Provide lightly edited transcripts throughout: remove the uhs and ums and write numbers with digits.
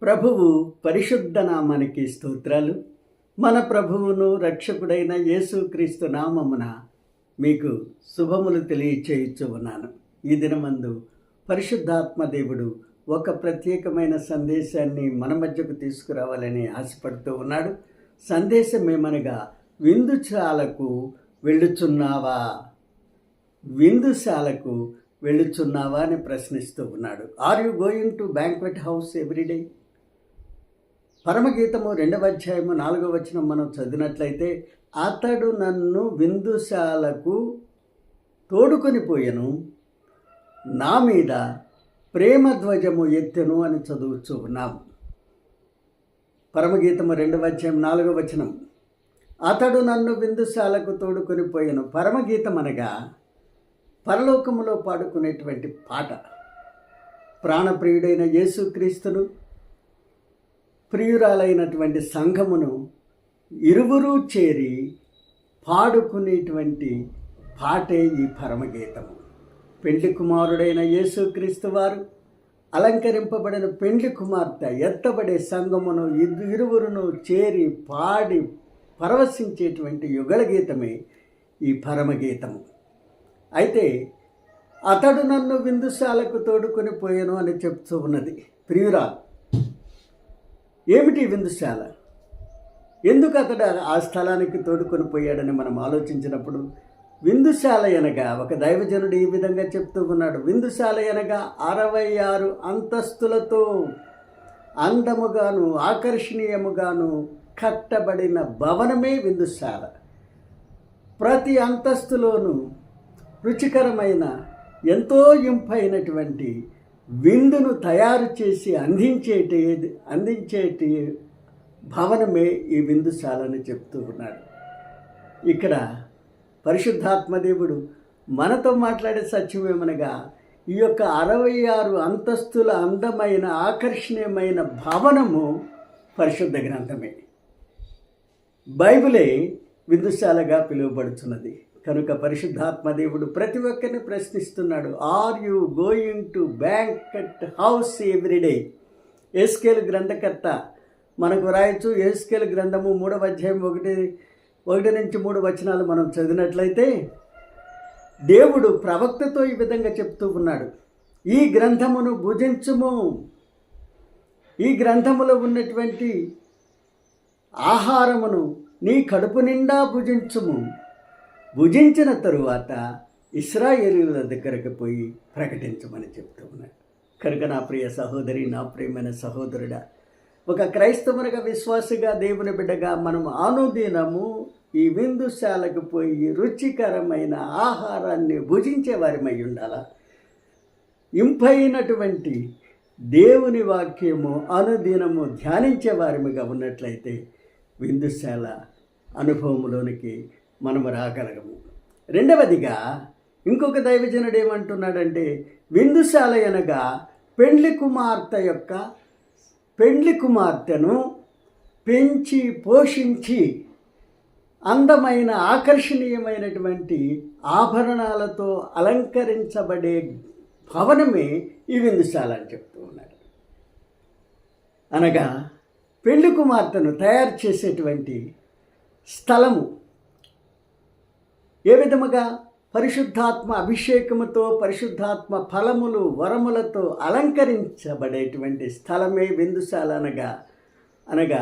ప్రభువు పరిశుద్ధ నామానికి స్తోత్రాలు. మన ప్రభువును రక్షకుడైన యేసుక్రీస్తు నామమున మీకు శుభములు తెలియచేయచ్చు ఉన్నాను. ఈ దినమందు పరిశుద్ధాత్మ దేవుడు ఒక ప్రత్యేకమైన సందేశాన్ని మన మధ్యకు తీసుకురావాలని ఆశపడుతూ ఉన్నాడు. సందేశం ఏమనగా, విందుశాలకు వెళ్ళుచున్నావా, విందుశాలకు వెళ్ళుచున్నావా అని ప్రశ్నిస్తూ ఉన్నాడు. Are you going to banquet house everyday? పరమగీతము 2వ అధ్యాయము 4వ వచనం మనం చదివినట్లయితే, అతడు నన్ను విందుశాలకు తోడుకొని పోయెను, నా మీద ప్రేమ ధ్వజము ఎత్తెను అని చదువుతూ ఉన్నాము. పరమగీతము 2వ అధ్యాయం 4వ వచనం, అతడు నన్ను విందుశాలకు తోడుకొని పోయెను. పరమగీతం అనగా పరలోకములో పాడుకునేటువంటి పాట. ప్రాణప్రియుడైన యేసుక్రీస్తును, ప్రియురాలైనటువంటి సంఘమును ఇరువురూ చేరి పాడుకునేటువంటి పాటే ఈ పరమగీతము. పెండ్లి కుమారుడైన యేసుక్రీస్తు వారు అలంకరింపబడిన పెండ్లి కుమార్తె ఎత్తబడే సంఘమును ఇరువురును చేరి పాడి పరవశించేటువంటి యుగళ గీతమే ఈ పరమగీతము. అయితే అతడు నన్ను విందుశాలకు తోడుకొని పోయాను అని చెప్తూ ఉన్నది ప్రియురాలు. ఏమిటి విందుశాల? ఎందుకు అతడు ఆ స్థలానికి తోడుకొని పోయాడని మనం ఆలోచించినప్పుడు, విందుశాల అనగా, ఒక దైవజనుడు ఈ విధంగా చెప్తూ ఉన్నాడు, విందుశాల అనగా 66 అంతస్తులతో అందముగాను ఆకర్షణీయముగాను కట్టబడిన భవనమే విందుశాల. ప్రతి అంతస్తులోనూ రుచికరమైన, ఎంతో ఇంపైనటువంటి విందును తయారు చేసి అందించేటి భవనమే ఈ విందుశాలని చెప్తూ ఉన్నాడు. ఇక్కడ పరిశుద్ధాత్మదేవుడు మనతో మాట్లాడే సత్యమేమనగా, ఈ యొక్క 66 అంతస్తుల అందమైన ఆకర్షణీయమైన భవనము పరిశుద్ధ గ్రంథమే. బైబిలే విందుశాలగా పిలువబడుతున్నది. కనుక పరిశుద్ధాత్మదేవుడు ప్రతి ఒక్కరిని ప్రశ్నిస్తున్నాడు, are you going to banquet house everyday? యెహెజ్కేలు గ్రంథకర్త మనకు రాయొచ్చు. యెహెజ్కేలు గ్రంథము 3వ అధ్యాయం 1 నుంచి 3 వచనాలు మనం చదివినట్లయితే, దేవుడు ప్రవక్తతో ఈ విధంగా చెప్తూ ఉన్నాడు, ఈ గ్రంథమును భుజించుము, ఈ గ్రంథములో ఉన్నటువంటి ఆహారమును నీ కడుపు నిండా భుజించుము, భుజించిన తరువాత ఇశ్రాయేలీయుల దగ్గరకు పోయి ప్రకటించమని చెప్తూ ఉన్నాడు. కనుక నా ప్రియ సహోదరి, నా ప్రియమైన సహోదరుడా, ఒక క్రైస్తవునిగా, విశ్వాసిగా, దేవుని బిడ్డగా మనం అనుదినము ఈ విందుశాలకు పోయి రుచికరమైన ఆహారాన్ని భుజించే వారిమై ఉండాలా. ఇంపైనటువంటి దేవుని వాక్యము అనుదినము ధ్యానించే వారిగా ఉన్నట్లయితే విందుశాల అనుభవంలోనికి మనము రాగలగము. రెండవదిగా ఇంకొక దైవజనుడు ఏమంటున్నాడంటే, విందుశాల అనగా పెండ్లి కుమార్తెను పెంచి పోషించి అందమైన ఆకర్షణీయమైనటువంటి ఆభరణాలతో అలంకరించబడే భవనమే ఈ విందుశాల అని చెప్తూ ఉన్నాడు. అనగా పెండ్లి కుమార్తెను తయారు చేసేటువంటి స్థలము. ఏ విధముగా? పరిశుద్ధాత్మ అభిషేకముతో, పరిశుద్ధాత్మ ఫలములు, వరములతో అలంకరించబడేటువంటి స్థలమే విందుశాల అనగా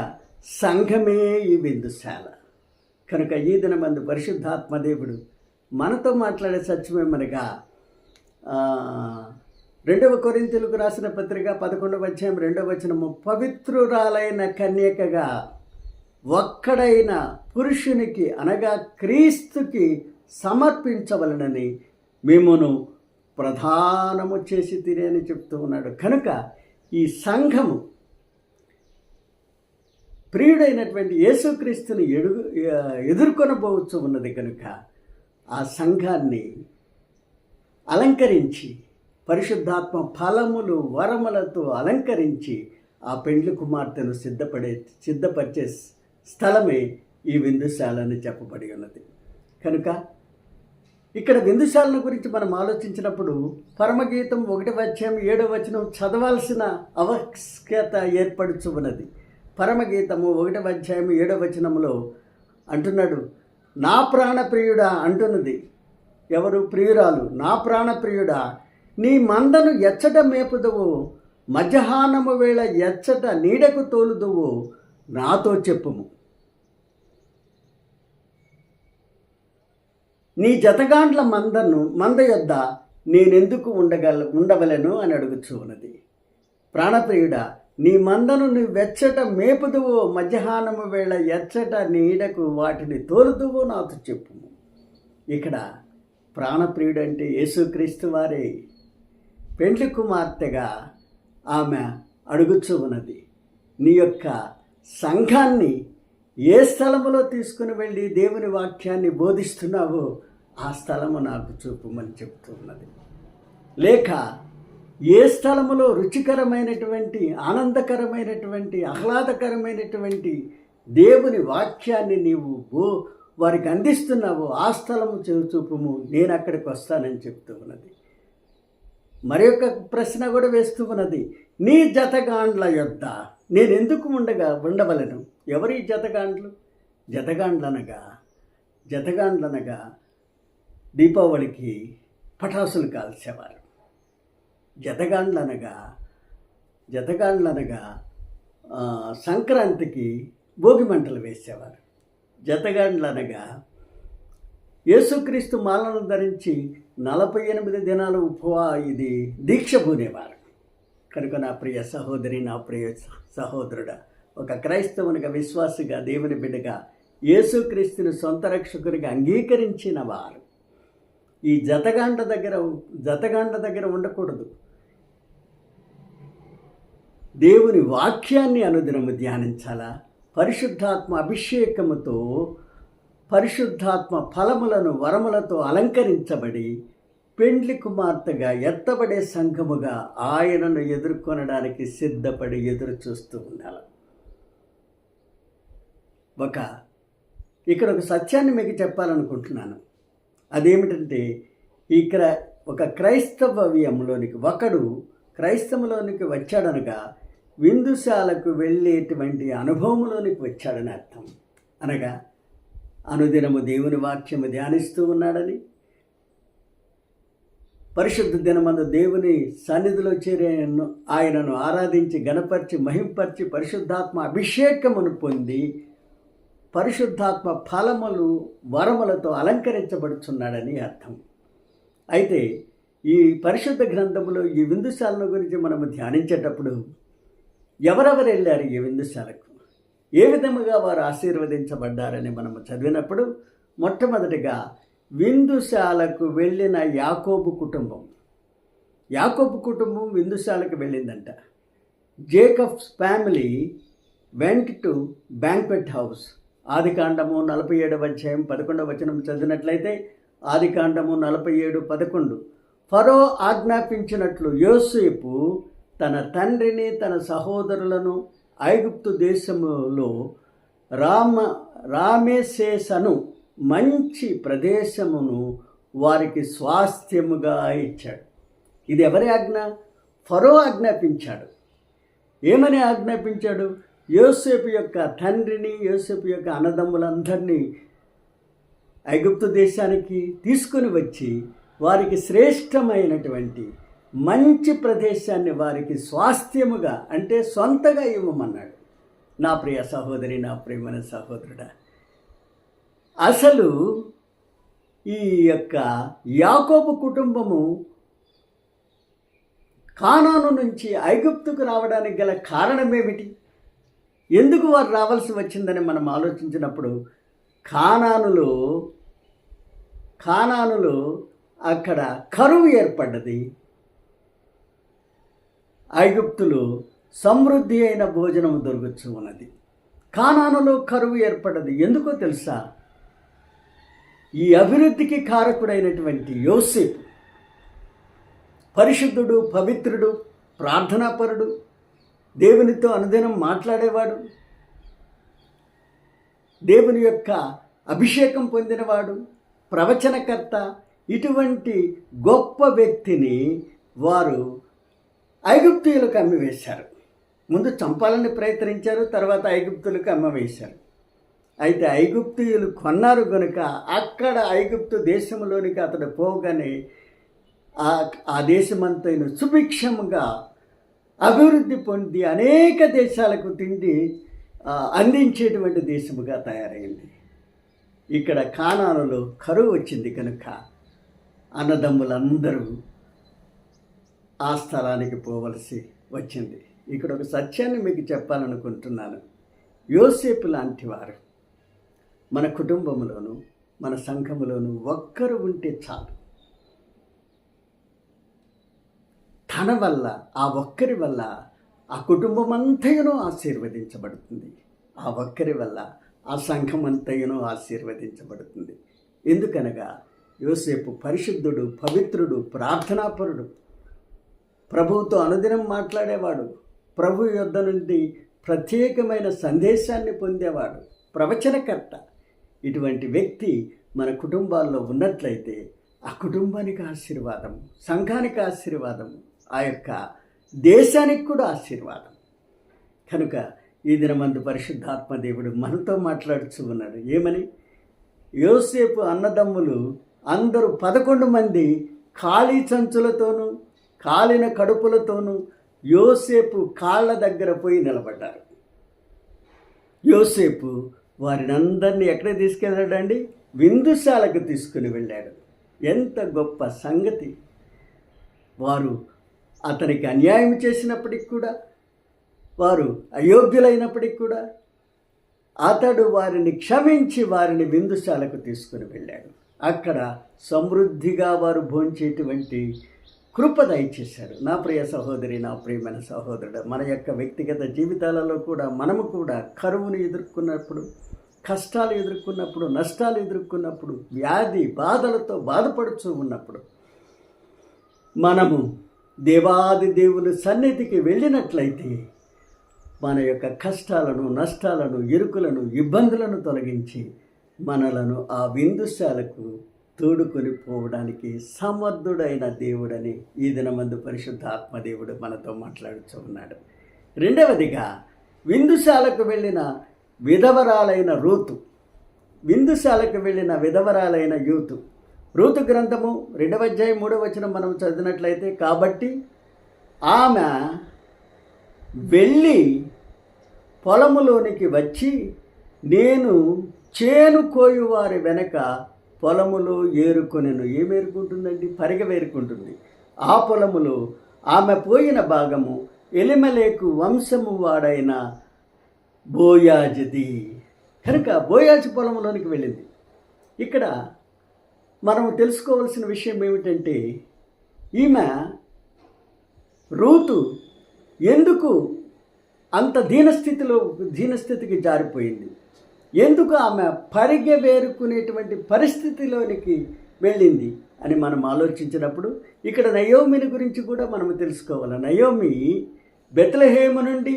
సంఘమే ఈ విందుశాల. కనుక ఈ దినమందు పరిశుద్ధాత్మ దేవుడు మనతో మాట్లాడే సత్యమేమనగా, 2వ కొరింథీయులకు రాసిన పత్రిక 11వ అధ్యాయం 2వ వచనము, పవిత్రురాలైన కన్యకగా ఒక్కడైన పురుషునికి అనగా క్రీస్తుకి సమర్పించవలనని మేమును ప్రధానము చేసి తిని చెప్తూ ఉన్నాడు. కనుక ఈ సంఘము ప్రియుడైనటువంటి యేసుక్రీస్తుని ఎదుర్కొనబోవచ్చు ఉన్నది. కనుక ఆ సంఘాన్ని అలంకరించి, పరిశుద్ధాత్మ ఫలములు, వరములతో అలంకరించి ఆ పెండ్లి కుమార్తెను సిద్ధపరిచే స్థలమే ఈ విందుశాల అని చెప్పబడి ఉన్నది. కనుక ఇక్కడ విందుశాలను గురించి మనం ఆలోచించినప్పుడు పరమగీతం 1:7 చదవాల్సిన ఆవశ్యకత ఏర్పడుచు ఉన్నది. పరమగీతము 1:7 అంటున్నాడు, నా ప్రాణప్రియుడా అంటున్నది. ఎవరు? ప్రియురాలు. నా ప్రాణప్రియుడా, నీ మందను ఎచ్చట మేపుదువు, మధ్యాహ్నము వేళ ఎచ్చట నీడకు తోలుదువు, నాతో చెప్పుము. నీ జతగాండ్ల మంద యొద్ద నేనెందుకు ఉండవలను అని అడుగుచూ ఉన్నది. ప్రాణప్రియుడా, నీ మందను నువ్వెచ్చట మేపుదువో, మధ్యాహ్నము వేళ ఎచ్చట నీడకు వాటిని తోలుదువో నాతో చెప్పుము. ఇక్కడ ప్రాణప్రియుడు అంటే యేసుక్రీస్తు వారే. పెండ్లి కుమార్తెగా ఆమె అడుగుచూ ఉన్నది, నీ యొక్క సంఘాన్ని ఏ స్థలములో తీసుకుని వెళ్ళి దేవుని వాక్యాన్ని బోధిస్తున్నావో ఆ స్థలము నాకు చూపమని చెప్తూ ఉన్నది. లేక ఏ స్థలములో రుచికరమైనటువంటి, ఆనందకరమైనటువంటి, ఆహ్లాదకరమైనటువంటి దేవుని వాక్యాన్ని నీవు వారికి అందిస్తున్నావో ఆ స్థలము చూపుము, నేను అక్కడికి వస్తానని చెప్తూ ఉన్నది. మరి ఒక ప్రశ్న కూడా వేస్తూ ఉన్నది, నీ జతగాండ్ల యొద్ద నేను ఎందుకు ఉండవలను? ఎవరి జతగాండ్లు? జతగాండ్లనగా దీపావళికి పటాసులు కాల్చేవారు. జతగాండ్లనగా సంక్రాంతికి భోగి మంటలు వేసేవారు. జతగాండ్లనగా యేసుక్రీస్తు మాలను ధరించి 48 దినాలు దీక్ష పూనేవారు. కనుక నా ప్రియ సహోదరి, నా ప్రియ సహోదరుడా, ఒక క్రైస్తవునిగా, విశ్వాసిగా, దేవుని బిడ్డగా యేసుక్రీస్తుని సొంత రక్షకునిగా అంగీకరించిన వారు ఈ జతగాండ దగ్గర ఉండకూడదు. దేవుని వాక్యాన్ని అనుదినము ధ్యానించాలా. పరిశుద్ధాత్మ అభిషేకముతో, పరిశుద్ధాత్మ ఫలములను వరములతో అలంకరించబడి పెండ్లి కుమార్తెగా ఎత్తబడే సంఘముగా ఆయనను ఎదుర్కొనడానికి సిద్ధపడి ఎదురు చూస్తూ ఉండాలి. ఇక్కడ ఒక సత్యాన్ని మీకు చెప్పాలనుకుంటున్నాను. అదేమిటంటే, ఇక్కడ ఒక క్రైస్తవంలోనికి వచ్చాడనగా విందుశాలకు వెళ్ళేటువంటి అనుభవంలోనికి వచ్చాడని అర్థం. అనగా అనుదినము దేవుని వాక్యము ధ్యానిస్తూ ఉన్నాడని, పరిశుద్ధ దినమందు దేవుని సన్నిధిలో చేరి ఆయనను ఆరాధించి, గణపరిచి, మహింపరిచి, పరిశుద్ధాత్మ అభిషేకమును పొంది పరిశుద్ధాత్మ ఫలములు వరములతో అలంకరించబడుచున్నాడని అర్థం. అయితే ఈ పరిశుద్ధ గ్రంథములో ఈ విందుశాలను గురించి మనము ధ్యానించేటప్పుడు ఎవరెవరు వెళ్ళారు ఈ విందుశాలకు, ఏ విధముగా వారు ఆశీర్వదించబడ్డారని మనము చదివినప్పుడు, మొట్టమొదటిగా విందుశాలకు వెళ్ళిన యాకోబు కుటుంబం విందుశాలకు వెళ్ళిందంట. Jacob's family went to banquet house. ఆదికాండము 47:11 చదివినట్లయితే, ఆదికాండము 47:11, ఫరో ఆజ్ఞాపించినట్లు యోసేపు తన తండ్రిని, తన సహోదరులను ఐగుప్తు దేశములో రామెసేసను మంచి ప్రదేశమును వారికి స్వాస్థ్యముగా ఇచ్చాడు. ఇది ఎవరి ఆజ్ఞ? ఫరో ఆజ్ఞాపించాడు. ఏమని ఆజ్ఞాపించాడు? యోసేపు యొక్క తండ్రిని, యోసేపు యొక్క అన్నదమ్ములందరినీ ఐగుప్తు దేశానికి తీసుకుని వచ్చి వారికి శ్రేష్టమైనటువంటి మంచి ప్రదేశాన్ని వారికి స్వాస్థ్యముగా, అంటే సొంతగా ఇవ్వమన్నాడు. నా ప్రియ సహోదరి, నా ప్రియమైన సహోదరుడా, అసలు ఈ యొక్క యాకోబు కుటుంబము కానాను నుంచి ఐగుప్తుకు రావడానికి గల కారణమేమిటి? ఎందుకు వారు రావాల్సి వచ్చిందని మనం ఆలోచించినప్పుడు, కానానులో అక్కడ కరువు ఏర్పడ్డది. ఐగుప్తులో సమృద్ధి అయిన భోజనం దొరకచ్చు ఉన్నది. కానానులో కరువు ఏర్పడ్డది. ఎందుకో తెలుసా? ఈ అభివృద్ధికి కారకుడైనటువంటి యోసేపు పరిశుద్ధుడు, పవిత్రుడు, ప్రార్థనాపరుడు, దేవునితో అనుదినం మాట్లాడేవాడు, దేవుని యొక్క అభిషేకం పొందినవాడు, ప్రవచనకర్త, ఇటువంటి గొప్ప వ్యక్తిని వారు ఐగుప్తీయులకు అమ్మివేశారు. ముందు చంపాలని ప్రయత్నించారు, తర్వాత ఐగుప్తులకు అమ్మవేశారు. అయితే ఐగుప్తీయులు కొన్నారు కనుక అక్కడ ఐగుప్తు దేశంలోనికి అతడు పోగానే ఆ దేశమంతైన సుభిక్షముగా అభివృద్ధి పొంది అనేక దేశాలకు తిండి అందించేటువంటి దేశముగా తయారైంది. ఇక్కడ కానానులో కరువు వచ్చింది కనుక అన్నదమ్ములందరూ ఆ స్థలానికి పోవలసి వచ్చింది. ఇక్కడ ఒక సత్యాన్ని మీకు చెప్పాలనుకుంటున్నాను. యోసేపు లాంటి వారు మన కుటుంబంలోనూ మన సంఘములోనూ ఒక్కరు ఉంటే చాలు. తన వల్ల, ఆ ఒక్కరి వల్ల ఆ కుటుంబం అంతయునూ ఆశీర్వదించబడుతుంది. ఆ ఒక్కరి వల్ల ఆ సంఘం అంతయునూ ఆశీర్వదించబడుతుంది. ఎందుకనగా యోసేపు పరిశుద్ధుడు, పవిత్రుడు, ప్రార్థనాపరుడు, ప్రభువుతో అనుదినం మాట్లాడేవాడు, ప్రభు యొద్ద నుండి ప్రత్యేకమైన సందేశాన్ని పొందేవాడు, ప్రవచనకర్త. ఇటువంటి వ్యక్తి మన కుటుంబాల్లో ఉన్నట్లయితే ఆ కుటుంబానికి ఆశీర్వాదం, సంఘానికి ఆశీర్వాదం, ఆ యొక్క దేశానికి కూడా ఆశీర్వాదం. కనుక ఈ దినమందు పరిశుద్ధాత్మ దేవుడు మనతో మాట్లాడుతూ ఉన్నాడు. ఏమని? యోసేపు అన్నదమ్ములు అందరూ 11 మంది ఖాళీ సంచులతోనూ కాలిన కడుపులతోనూ యోసేపు కాళ్ళ దగ్గర పోయి నిలబడ్డారు. యోసేపు వారిని అందరినీ ఎక్కడ తీసుకెళ్ళాడండి? విందుశాలకు తీసుకుని వెళ్ళాడు. ఎంత గొప్ప సంగతి! వారు అతనికి అన్యాయం చేసినప్పటికి కూడా, వారు అయోగ్యులైనప్పటికి కూడా అతడు వారిని క్షమించి వారిని విందుశాలకు తీసుకుని వెళ్ళాడు. అక్కడ సమృద్ధిగా వారు భోంచేటువంటి కృప దయచేశాడు. నా ప్రియ సహోదరి, నా ప్రియమైన సహోదరుడు, మన యొక్క వ్యక్తిగత జీవితాలలో కూడా మనము కూడా కరువును ఎదుర్కొన్నప్పుడు, కష్టాలు ఎదుర్కొన్నప్పుడు, నష్టాలు ఎదుర్కొన్నప్పుడు, వ్యాధి బాధలతో బాధపడుతూ ఉన్నప్పుడు మనము దేవాది దేవుని సన్నిధికి వెళ్ళినట్లయితే మన యొక్క కష్టాలను, నష్టాలను, ఇరుకులను, ఇబ్బందులను తొలగించి మనలను ఆ విందుశాలకు తోడుకొని పోవడానికి సమర్థుడైన దేవుడని ఈ దినమందు పరిశుద్ధ ఆత్మదేవుడు మనతో మాట్లాడుతూ ఉన్నాడు. రెండవదిగా, విందుశాలకు వెళ్ళిన విధవరాలైన రూతు. విందుశాలకు వెళ్ళిన విధవరాలైన రూతు గ్రంథము 2వ అధ్యాయం 3వ వచనం మనం చదివినట్లయితే, కాబట్టి ఆమె వెళ్ళి పొలములోనికి వచ్చి, నేను చేను కోయువారి వెనక పొలములో ఏరుకొనెను. ఏమేరుకుంటుందండి? పరిగె వేరుకుంటుంది. ఆ పొలములో ఆమె పోయిన భాగము ఎలిమెలెకు వంశము వాడైన బోయాజుది. కనుక బోయాజు పొలంలోనికి వెళ్ళింది. ఇక్కడ మనం తెలుసుకోవాల్సిన విషయం ఏమిటంటే, ఈమె రూతు ఎందుకు అంత దీనస్థితికి జారిపోయింది? ఎందుకు ఆమె పరిగె వేరుకునేటువంటి పరిస్థితిలోనికి వెళ్ళింది అని మనం ఆలోచించినప్పుడు ఇక్కడ నయోమిని గురించి కూడా మనం తెలుసుకోవాలి. నయోమి బెత్లెహేము నుండి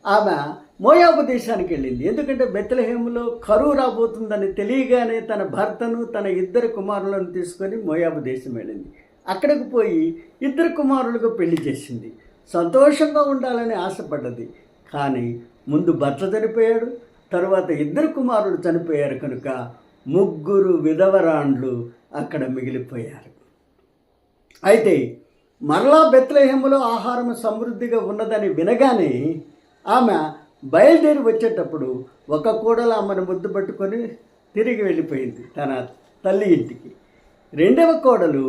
ఆమె మోయాబు దేశానికి వెళ్ళింది. ఎందుకంటే బెత్లెహేములో కరువు రాబోతుందని తెలియగానే తన భర్తను, తన 2 కుమారులను తీసుకొని మోయాబు దేశం వెళ్ళింది. అక్కడికి పోయి 2 కుమారులకు పెళ్లి చేసింది. సంతోషంగా ఉండాలని ఆశపడ్డది. కానీ ముందు భర్త చనిపోయాడు, తర్వాత 2 కుమారులు చనిపోయారు కనుక 3 విధవరాండ్లు అక్కడ మిగిలిపోయారు. అయితే మరలా బెత్లెహేములో ఆహారం సమృద్ధిగా ఉన్నదని వినగానే ఆమె బయలుదేరి వచ్చేటప్పుడు ఒక కోడలు ఆమెను ముద్దు పట్టుకొని తిరిగి వెళ్ళిపోయింది తన తల్లి ఇంటికి. 2వ కోడలు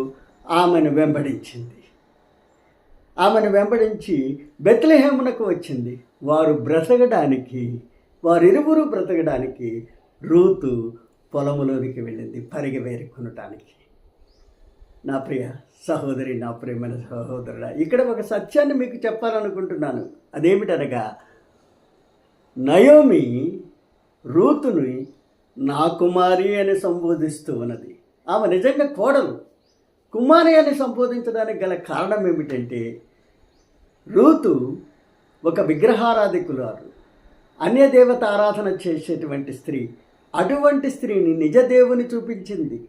ఆమెను వెంబడించింది. ఆమెను వెంబడించి బెత్లెహేమునకు వచ్చింది. వారిరువురు బ్రతకడానికి రూతు పొలములోనికి వెళ్ళింది పరిగె వేరుకొనటానికి. నా ప్రియ సహోదరి, నా ప్రియమైన సహోదరుడా, ఇక్కడ ఒక సత్యాన్ని మీకు చెప్పాలనుకుంటున్నాను. అదేమిటనగా, నయోమి రూతుని నా కుమారి అని సంబోధిస్తూ ఉన్నది. ఆమె నిజంగా కోడలు. కుమారి అని సంబోధించడానికి గల కారణం ఏమిటంటే, రూతు ఒక విగ్రహారాధికురాలు, అన్యదేవత ఆరాధన చేసేటువంటి స్త్రీ. అటువంటి స్త్రీని నిజదేవుని చూపించింది.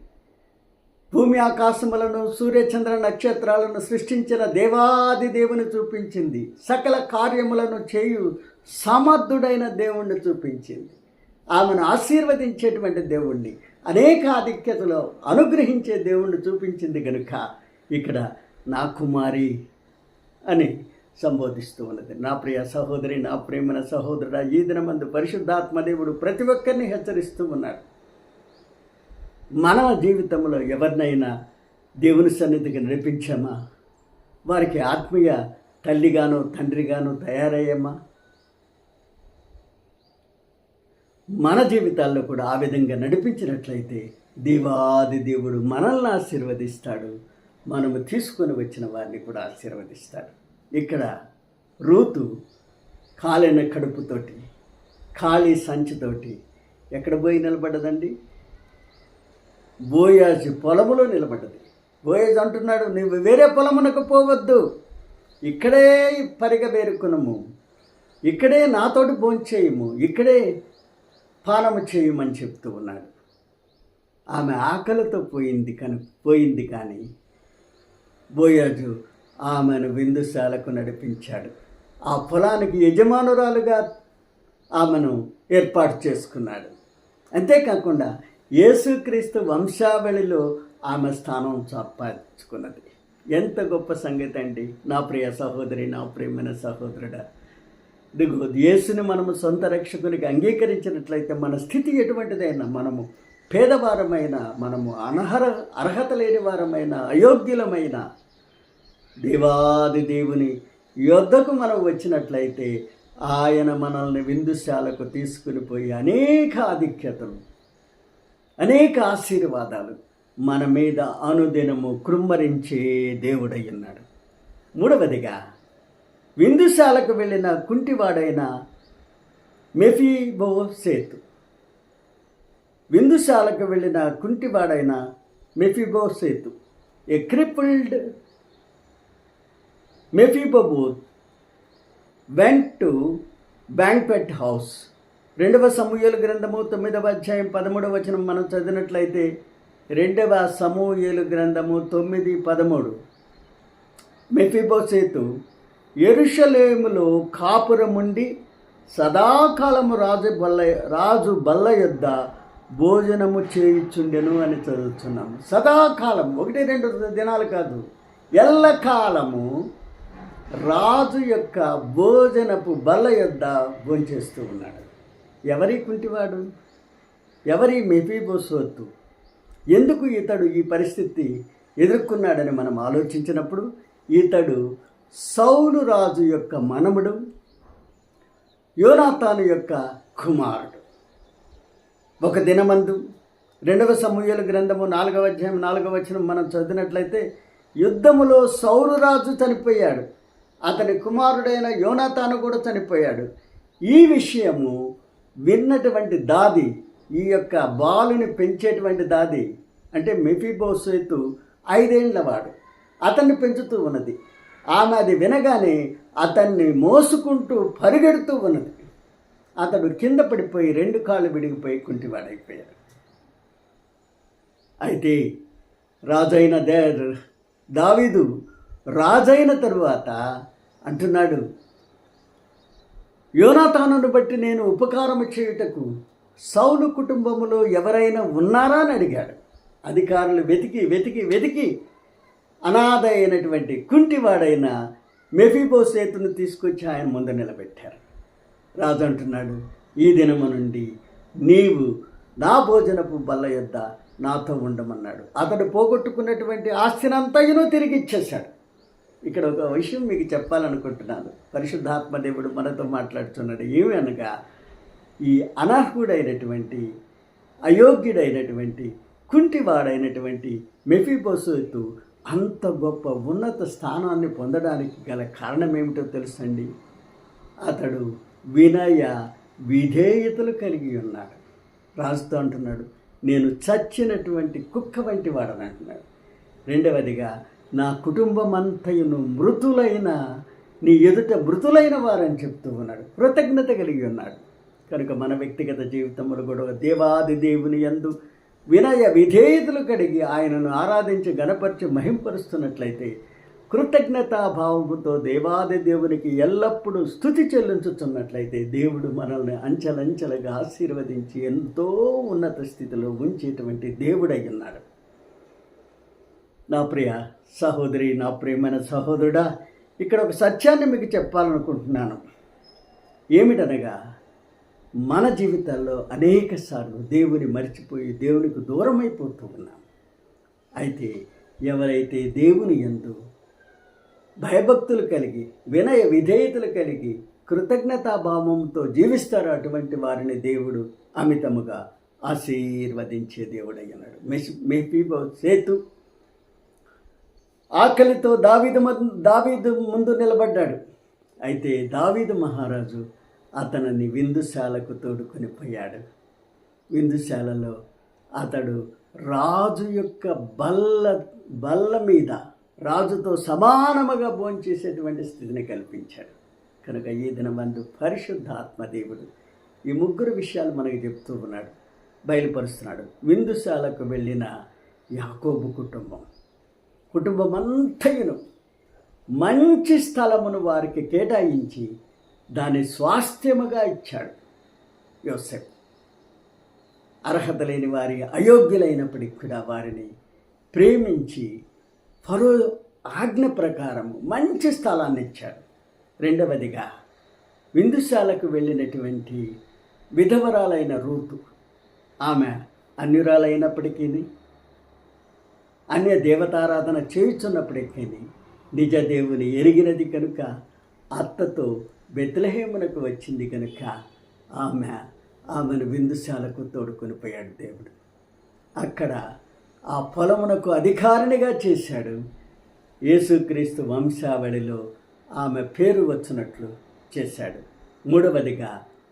భూమి ఆకాశములను సూర్యచంద్ర నక్షత్రాలను సృష్టించిన దేవాది దేవుని చూపించింది. సకల కార్యములను చేయు సమర్థుడైన దేవుణ్ణి చూపించింది. ఆమెను ఆశీర్వదించేటువంటి దేవుణ్ణి, అనేక ఆధిక్యతలో అనుగ్రహించే దేవుణ్ణి చూపించింది కనుక ఇక్కడ నా కుమారి అని సంబోధిస్తూ ఉన్నది. నా ప్రియ సహోదరి, నా ప్రేమైన సహోదరుడా, ఈ దినమందు పరిశుద్ధాత్మ దేవుడు ప్రతి ఒక్కరిని హెచ్చరిస్తూ ఉన్నాడు. మానవ జీవితంలో ఎవరినైనా దేవుని సన్నిధికి నడిపించామా? వారికి ఆత్మీయ తల్లిగానో తండ్రిగానో తయారయ్యామా? మన జీవితాల్లో కూడా ఆ విధంగా నడిపించినట్లయితే దేవాది దేవుడు మనల్ని ఆశీర్వదిస్తాడు. మనము తీసుకొని వచ్చిన వారిని కూడా ఆశీర్వదిస్తాడు. ఇక్కడ రూతు కాలిన కడుపుతోటి, ఖాళీ సంచితోటి ఎక్కడ పోయి నిలబడ్డదండి? బోయాజు పొలములో నిలబడ్డది. బోయాజు అంటున్నాడు, నువ్వు వేరే పొలమునకు పోవద్దు, ఇక్కడే పరిగబేరుకునము, ఇక్కడే నాతోటి భోంచేయము, ఇక్కడే పానము చేయమని చెప్తూ ఉన్నాడు. ఆమె ఆకలితో పోయింది కానీ బోయాజు ఆమెను విందుశాలకు నడిపించాడు. ఆ పొలానికి యజమానురాలుగా ఆమెను ఏర్పాటు చేసుకున్నాడు. అంతేకాకుండా యేసుక్రీస్తు వంశావళిలో ఆమె స్థానం సంపాదించుకున్నది. ఎంత గొప్ప సంగతి అండి నా ప్రియ సహోదరి, నా ప్రియమైన సహోదరుడా. ఇదిగో యేసుని మనము సొంత రక్షకునికి అంగీకరించినట్లయితే మన స్థితి ఎటువంటిదైనా, మనము పేదవారమైన, మనము అర్హత లేని వారమైన, అయోగ్యులమైన దేవాది దేవుని యొద్దకు మనం వచ్చినట్లయితే ఆయన మనల్ని విందుశాలకు తీసుకుని పోయి అనేక ఆధిక్యతలు, అనేక ఆశీర్వాదాలు మన మీద అనుదినము కృమ్మరించే దేవుడై ఉన్నాడు. మూడవదిగా, విందుశాలకు వెళ్ళిన కుంటివాడైన మెఫీబోషెతు. విందుశాలకు వెళ్ళిన కుంటివాడైన మెఫీబోషెతు, a crippled Mephibosheth went to banquet house. 2వ సమూయేలు గ్రంథము 9వ అధ్యాయం 13వ వచనం మనం చదివినట్లయితే, 2వ సమూయేలు గ్రంథము 9:13, మెఫీబోషెతు యెరూషలేములో కాపురముండి సదాకాలము రాజు బల్ల యొద్ద భోజనము చేయుచుండెను అని చదువుతున్నాము. సదాకాలం, 1-2 దినాలు కాదు, ఎల్లకాలము రాజు యొక్క భోజనపు బల్ల యొద్ద భోంచేస్తూ ఉన్నాడు. ఎవరి కుంటివాడు? ఎవరి మెఫీబోషెతు? ఎందుకు ఇతడు ఈ పరిస్థితి ఎదుర్కొన్నాడని మనం ఆలోచించినప్పుడు, ఇతడు సౌలు రాజు యొక్క మనముడు, యోనాతాను యొక్క కుమారుడు. ఒక దినమందు 2వ సమూయేలు గ్రంథము 4వ అధ్యాయం 4వ వచనం మనం చదివినట్లయితే, యుద్ధములో సౌలు రాజు చనిపోయాడు, అతని కుమారుడైన యోనాతాను కూడా చనిపోయాడు. ఈ విషయము విన్నటువంటి దాది, ఈ యొక్క బాలుని పెంచేటువంటి దాది అంటే మెఫీబోషెతు 5 ఏళ్ల వాడు, అతన్ని పెంచుతూ ఉన్నది. ఆమె అది వినగానే అతన్ని మోసుకుంటూ పరిగెడుతూ ఉన్నది. అతడు కింద పడిపోయి 2 కాళ్ళు విడిగిపోయి కుంటివాడైపోయాడు. అయితే రాజైన దావీదు రాజైన తరువాత అంటున్నాడు, యోనాతానును బట్టి నేను ఉపకారము చేయుటకు సౌలు కుటుంబములో ఎవరైనా ఉన్నారా అని అడిగాడు. అధికారులు వెతికి అనాథ అయినటువంటి కుంటివాడైన మెఫీబోషెతును తీసుకొచ్చి ఆయన ముందు నిలబెట్టారు. రాజు అంటున్నాడు, ఈ దినము నుండి నీవు నా భోజనపు బల్ల యొద్ద నాతో ఉండమన్నాడు. అతడు పోగొట్టుకున్నటువంటి ఆస్తినంతయును తిరిగి ఇచ్చేశాడు. ఇక్కడ ఒక విషయం మీకు చెప్పాలనుకుంటున్నాను. పరిశుద్ధాత్మ దేవుడు మనతో మాట్లాడుతున్నాడు. ఏమి అనగా, ఈ అనర్హుడైనటువంటి, అయోగ్యుడైనటువంటి, కుంటివాడైనటువంటి మెఫీబోషెతు అంత గొప్ప ఉన్నత స్థానాన్ని పొందడానికి గల కారణం ఏమిటో తెలుసండి? అతడు వినయ విధేయతలు కలిగి ఉన్నాడు. రాజుతో అంటున్నాడు, నేను చచ్చినటువంటి కుక్క వంటి వాడని అంటున్నాడు. రెండవదిగా, నా కుటుంబం అంతయును మృతులైన నీ ఎదుట మృతులైన వారని చెప్తూ ఉన్నాడు. కృతజ్ఞత కలిగి ఉన్నాడు. కనుక మన వ్యక్తిగత జీవితంలో కూడా దేవాది దేవుని యందు వినయ విధేయతలు కలిగి ఆయనను ఆరాధించి గణపరిచి మహింపరుస్తున్నట్లయితే, కృతజ్ఞతాభావముతో దేవాది దేవునికి ఎల్లప్పుడూ స్తుతి చెల్లించుతున్నట్లయితే, దేవుడు మనల్ని అంచెలంచెలుగా ఆశీర్వదించి ఎంతో ఉన్నత స్థితిలో ఉంచేటువంటి దేవుడై ఉన్నాడు. నా ప్రియ సహోదరి, నా ప్రియమైన సహోదరుడా, ఇక్కడ ఒక సత్యాన్ని మీకు చెప్పాలనుకుంటున్నాను. ఏమిటనగా, మన జీవితాల్లో అనేక సార్లు దేవుని మర్చిపోయి దేవునికి దూరం అయిపోతూ ఉన్నాం. అయితే ఎవరైతే దేవుని యందు భయభక్తులు కలిగి వినయ విధేయతలు కలిగి కృతజ్ఞతాభావంతో జీవిస్తారో అటువంటి వారిని దేవుడు అమితముగా ఆశీర్వదించే దేవుడయ్యన్నాడు. మెఫీబోషెతు ఆకలితో దావీదు ముందు నిలబడ్డాడు. అయితే దావీదు మహారాజు అతనిని విందుశాలకు తోడుకొని పోయాడు. విందుశాలలో అతడు రాజు యొక్క బల్ల మీద రాజుతో సమానముగా భోంచేసేటువంటి స్థితిని కల్పించాడు. కనుక ఈ దినమందు పరిశుద్ధాత్మ దేవుడు ఈ ముగ్గురు విషయాలు మనకు చెప్తూ ఉన్నాడు, బయలుపరుస్తున్నాడు. విందుశాలకు వెళ్ళిన యాకోబు కుటుంబం అంతయును మంచి స్థలమును వారికి కేటాయించి దాని స్వాస్థ్యముగా ఇచ్చాడు. యోసేపు అర్హత లేని వారి అయోగ్యులైనప్పటికీ కూడా వారిని ప్రేమించి ఫరో ఆజ్ఞ ప్రకారం మంచి స్థలాన్ని ఇచ్చాడు. రెండవదిగా, విందుశాలకు వెళ్ళినటువంటి విధవరాలైన రూతు, ఆమె అన్యురాలైనప్పటికీ అన్య దేవతారాధన చేయుచున్నప్పటికీ నిజ దేవుని ఎరిగినది కనుక అత్తతో బెత్లెహేమునకు వచ్చింది కనుక ఆమెను విందుశాలకు తోడుకొని పోయాడు దేవుడు. అక్కడ ఆ పొలమునకు అధికారినిగా చేశాడు. యేసుక్రీస్తు వంశావళిలో ఆమె పేరు వచ్చినట్లు చేశాడు. మూడవదిగా,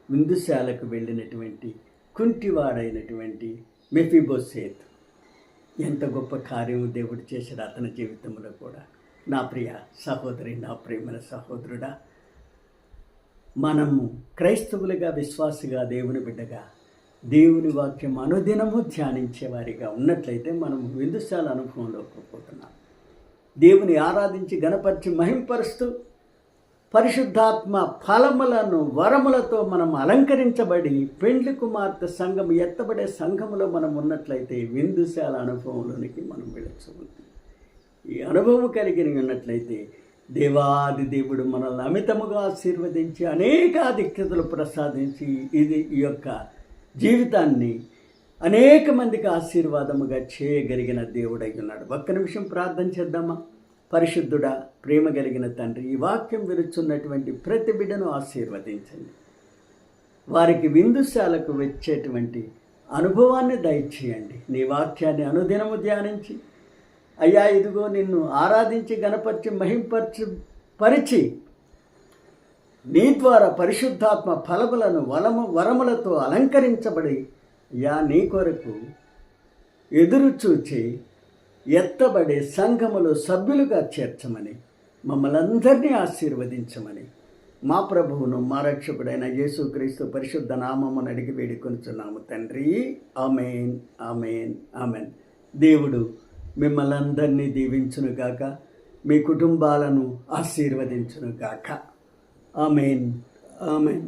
విందుశాలకు వెళ్ళినటువంటి కుంటివాడైనటువంటి మెఫీబోషెతు, ఎంత గొప్ప కార్యము దేవుడు చేశాడు అతని జీవితంలో కూడా. నా ప్రియ సహోదరి, నా ప్రియమైన సహోదరుడా, మనము క్రైస్తవులుగా, విశ్వాసిగా, దేవుని బిడ్డగా దేవుని వాక్యం అనుదినము ధ్యానించేవారిగా ఉన్నట్లయితే మనము విందుశాల అనుభవంలోకి పోతున్నాం. దేవుని ఆరాధించి గణపరిచి మహింపరుస్తూ పరిశుద్ధాత్మ ఫలములను వరములతో మనం అలంకరించబడి పెండ్లి కుమార్తె సంఘం ఎత్తబడే సంఘములో మనం ఉన్నట్లయితే విందుశాల అనుభవంలోనికి మనం వెళ్ళచ్చు. ఈ అనుభవం కలిగి ఉన్నట్లయితే దేవాది దేవుడు మనల్ని అమితముగా ఆశీర్వదించి అనేక ఆధిక్యతలు ప్రసాదించి ఈ యొక్క జీవితాన్ని అనేక మందికి ఆశీర్వాదముగా చేయగలిగిన దేవుడై ఉన్నాడు. ఒక్క నిమిషం ప్రార్థన చేద్దామా? పరిశుద్ధుడా, ప్రేమ కలిగిన తండ్రి, ఈ వాక్యం విరుచున్నటువంటి ప్రతి బిడ్డను ఆశీర్వదించండి. వారికి విందుశాలకు వచ్చేటువంటి అనుభవాన్ని దయచేయండి. నీ వాక్యాన్ని అనుదినము ధ్యానించి, అయ్యా ఇదిగో నిన్ను ఆరాధించి గణపరిచి మహింపరిచి నీ ద్వారా పరిశుద్ధాత్మ ఫలములను వరములతో అలంకరించబడి అయ్యా నీ కొరకు ఎదురు చూచి ఎత్తబడే సంఘములో సభ్యులుగా చేర్చమని, మమ్మల్ని అందరినీ ఆశీర్వదించమని మా ప్రభువును మా రక్షకుడైన యేసుక్రీస్తు పరిశుద్ధ నామమును అడిగి వేడుకొనుచున్నాము తండ్రి. ఆమేన్, ఆమేన్, ఆమేన్. దేవుడు మిమ్మల్ని అందరినీ దీవించునుగాక, మీ కుటుంబాలను ఆశీర్వదించునుగాక. ఆమేన్, ఆమేన్.